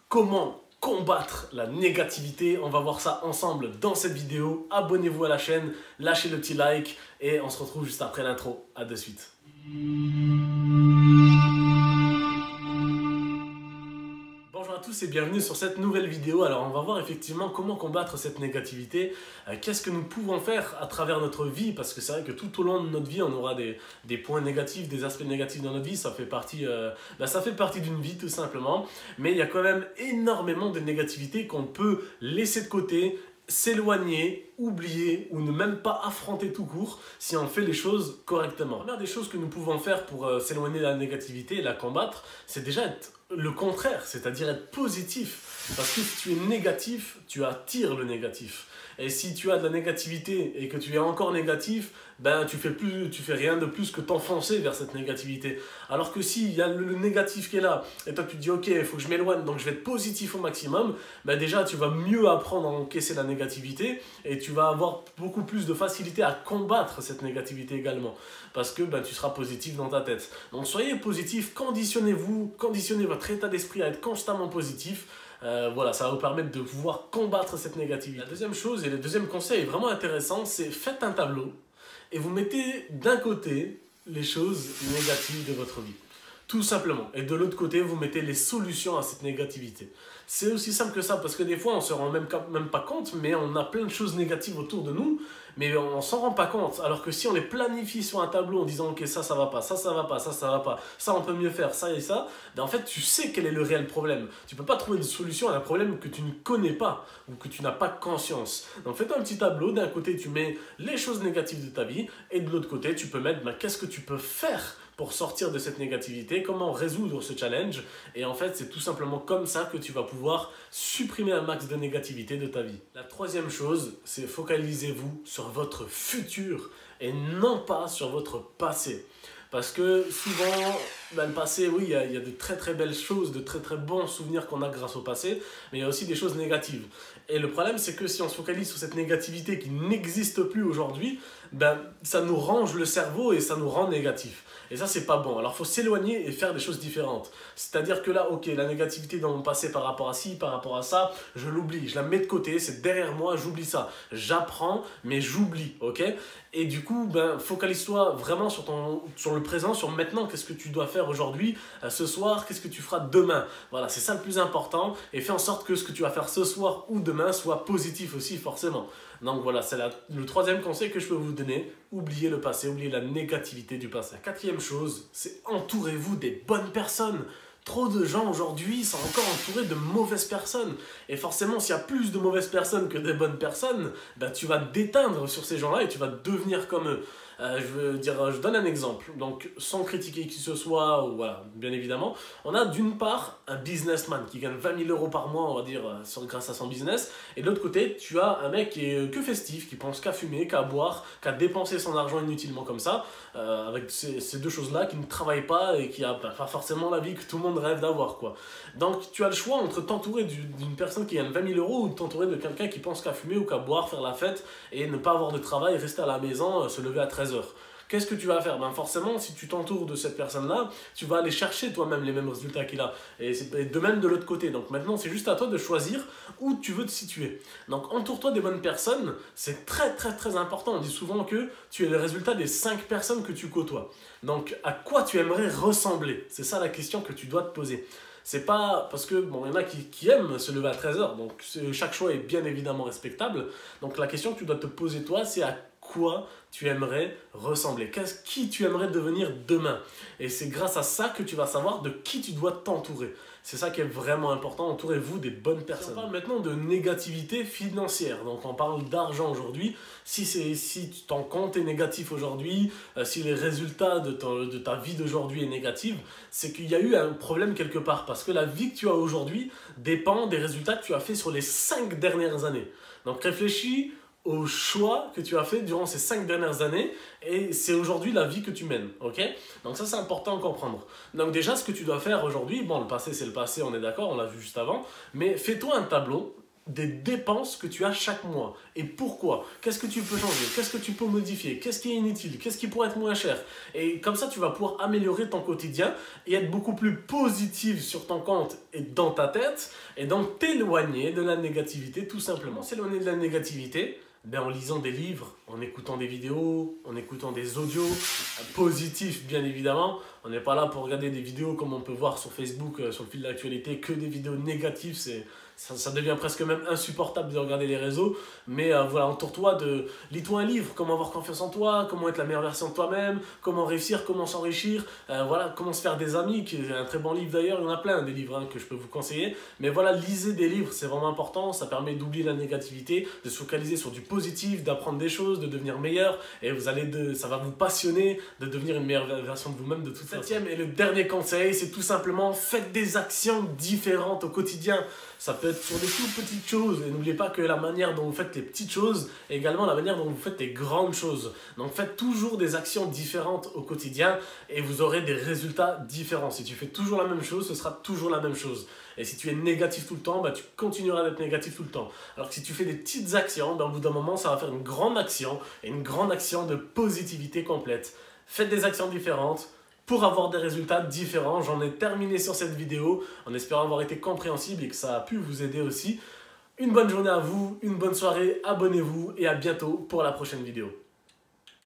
Comment combattre la négativité? On va voir ça ensemble dans cette vidéo. Abonnez-vous à la chaîne, lâchez le petit like et on se retrouve juste après l'intro. À de suite. Bonjour à tous et bienvenue sur cette nouvelle vidéo. Alors on va voir effectivement comment combattre cette négativité, qu'est-ce que nous pouvons faire à travers notre vie, parce que c'est vrai que tout au long de notre vie on aura des points négatifs, des aspects négatifs dans notre vie, ça fait partie d'une vie tout simplement, mais il y a quand même énormément de négativité qu'on peut laisser de côté, s'éloigner, oublier ou ne même pas affronter tout court si on fait les choses correctement. La première des choses que nous pouvons faire pour s'éloigner de la négativité et la combattre, c'est déjà être le contraire, c'est-à-dire être positif. Parce que si tu es négatif, tu attires le négatif. Et si tu as de la négativité et que tu es encore négatif, ben tu fais rien de plus que t'enfoncer vers cette négativité. Alors que s'il y a le négatif qui est là, et toi tu te dis ok, il faut que je m'éloigne, donc je vais être positif au maximum, ben déjà tu vas mieux apprendre à encaisser la négativité et tu vas avoir beaucoup plus de facilité à combattre cette négativité également. Parce que ben, tu seras positif dans ta tête. Donc soyez positif, conditionnez votre état d'esprit à être constamment positif. Voilà, ça va vous permettre de pouvoir combattre cette négativité. La deuxième chose et le deuxième conseil est vraiment intéressant, c'est faites un tableau et vous mettez d'un côté les choses négatives de votre vie. Tout simplement. Et de l'autre côté, vous mettez les solutions à cette négativité. C'est aussi simple que ça, parce que des fois, on ne se rend même pas compte, mais on a plein de choses négatives autour de nous, mais on ne s'en rend pas compte. Alors que si on les planifie sur un tableau en disant « Ok, ça va pas, ça va pas, ça va pas, ça on peut mieux faire, ça et ça », ben en fait, tu sais quel est le réel problème. Tu ne peux pas trouver une solution à un problème que tu ne connais pas ou que tu n'as pas conscience. Donc fais-toi un petit tableau, d'un côté, tu mets les choses négatives de ta vie, et de l'autre côté, tu peux mettre ben, qu'est-ce que tu peux faire pour sortir de cette négativité, comment résoudre ce challenge. Et en fait, c'est tout simplement comme ça que tu vas pouvoir supprimer un max de négativité de ta vie. La troisième chose, c'est focalisez-vous sur votre futur et non pas sur votre passé. Parce que souvent, ben, le passé, oui, il y a de très très belles choses, de très très bons souvenirs qu'on a grâce au passé, mais il y a aussi des choses négatives. Et le problème, c'est que si on se focalise sur cette négativité qui n'existe plus aujourd'hui, ben, ça nous range le cerveau et ça nous rend négatif. Et ça, c'est pas bon. Alors, il faut s'éloigner et faire des choses différentes. C'est-à-dire que là, ok, la négativité dans mon passé par rapport à ci, par rapport à ça, je l'oublie. Je la mets de côté, c'est derrière moi, j'oublie ça. J'apprends, mais j'oublie, ok? Et du coup, ben, focalise-toi vraiment sur le présent, sur maintenant, qu'est-ce que tu dois faire aujourd'hui, ce soir, qu'est-ce que tu feras demain. Voilà, c'est ça le plus important. Et fais en sorte que ce que tu vas faire ce soir ou demain soit positif aussi, forcément. Donc voilà, c'est le troisième conseil que je peux vous donner. Oubliez le passé, oubliez la négativité du passé. La quatrième chose, c'est entourez-vous des bonnes personnes. Trop de gens aujourd'hui sont encore entourés de mauvaises personnes. Et forcément, s'il y a plus de mauvaises personnes que des bonnes personnes, ben, tu vas t'éteindre sur ces gens-là et tu vas devenir comme eux. Je donne un exemple, donc sans critiquer qui que ce soit, ou voilà, bien évidemment, on a d'une part un businessman qui gagne 20 000 € par mois, on va dire, grâce à son business, et de l'autre côté, tu as un mec qui est que festif, qui pense qu'à fumer, qu'à boire, qu'à dépenser son argent inutilement comme ça, avec ces deux choses-là, qui ne travaillent pas et qui n'a pas forcément la vie que tout le monde rêve d'avoir, quoi. Donc tu as le choix entre t'entourer d'une personne qui gagne 20 000 € ou t'entourer de quelqu'un qui pense qu'à fumer ou qu'à boire, faire la fête et ne pas avoir de travail, rester à la maison, se lever à 13 h. Qu'est-ce que tu vas faire? Ben forcément, si tu t'entoures de cette personne-là, tu vas aller chercher toi-même les mêmes résultats qu'il a. Et c'est de même de l'autre côté. Donc maintenant, c'est juste à toi de choisir où tu veux te situer. Donc entoure-toi des bonnes personnes, c'est très très très important. On dit souvent que tu es le résultat des 5 personnes que tu côtoies. Donc à quoi tu aimerais ressembler? C'est ça la question que tu dois te poser. C'est pas parce que, bon, il y en a qui aiment se lever à 13 h, donc chaque choix est bien évidemment respectable. Donc la question que tu dois te poser toi, c'est à quoi tu aimerais ressembler, qui tu aimerais devenir demain. Et c'est grâce à ça que tu vas savoir de qui tu dois t'entourer. C'est ça qui est vraiment important, entourez-vous des bonnes personnes. On parle maintenant de négativité financière, donc on parle d'argent aujourd'hui. Si ton compte est négatif aujourd'hui, si les résultats de ta vie d'aujourd'hui est négatif, c'est qu'il y a eu un problème quelque part, parce que la vie que tu as aujourd'hui dépend des résultats que tu as fait sur les 5 dernières années. Donc réfléchis au choix que tu as fait durant ces 5 dernières années et c'est aujourd'hui la vie que tu mènes, ok? Donc ça c'est important à comprendre. Donc déjà ce que tu dois faire aujourd'hui, bon le passé c'est le passé, on est d'accord, on l'a vu juste avant, mais fais-toi un tableau des dépenses que tu as chaque mois. Et pourquoi? Qu'est-ce que tu peux changer? Qu'est-ce que tu peux modifier? Qu'est-ce qui est inutile? Qu'est-ce qui pourrait être moins cher? Et comme ça, tu vas pouvoir améliorer ton quotidien et être beaucoup plus positif sur ton compte et dans ta tête, et donc t'éloigner de la négativité tout simplement. S'éloigner de la négativité, ben en lisant des livres, en écoutant des vidéos, en écoutant des audios, positifs bien évidemment. On n'est pas là pour regarder des vidéos comme on peut voir sur Facebook, sur le fil d'actualité, que des vidéos négatives, ça devient presque même insupportable de regarder les réseaux. Mais voilà, entoure-toi lis-toi un livre, comment avoir confiance en toi, comment être la meilleure version de toi-même, comment réussir, comment s'enrichir, voilà, comment se faire des amis, qui est un très bon livre d'ailleurs, il y en a plein des livres que je peux vous conseiller. Mais voilà, lisez des livres, c'est vraiment important, ça permet d'oublier la négativité, de se focaliser sur du positif, d'apprendre des choses, de devenir meilleur, et ça va vous passionner de devenir une meilleure version de vous-même de toute façon. Septième et le dernier conseil, c'est tout simplement faites des actions différentes au quotidien. Ça peut être sur des toutes petites choses, et n'oubliez pas que la manière dont vous faites les petites choses est également la manière dont vous faites les grandes choses. Donc faites toujours des actions différentes au quotidien et vous aurez des résultats différents. Si tu fais toujours la même chose, ce sera toujours la même chose. Et si tu es négatif tout le temps, bah, tu continueras d'être négatif tout le temps. Alors que si tu fais des petites actions, bah, au bout d'un moment, ça va faire une grande action, et une grande action de positivité complète. Faites des actions différentes pour avoir des résultats différents. J'en ai terminé sur cette vidéo en espérant avoir été compréhensible et que ça a pu vous aider aussi. Une bonne journée à vous, une bonne soirée, abonnez-vous et à bientôt pour la prochaine vidéo.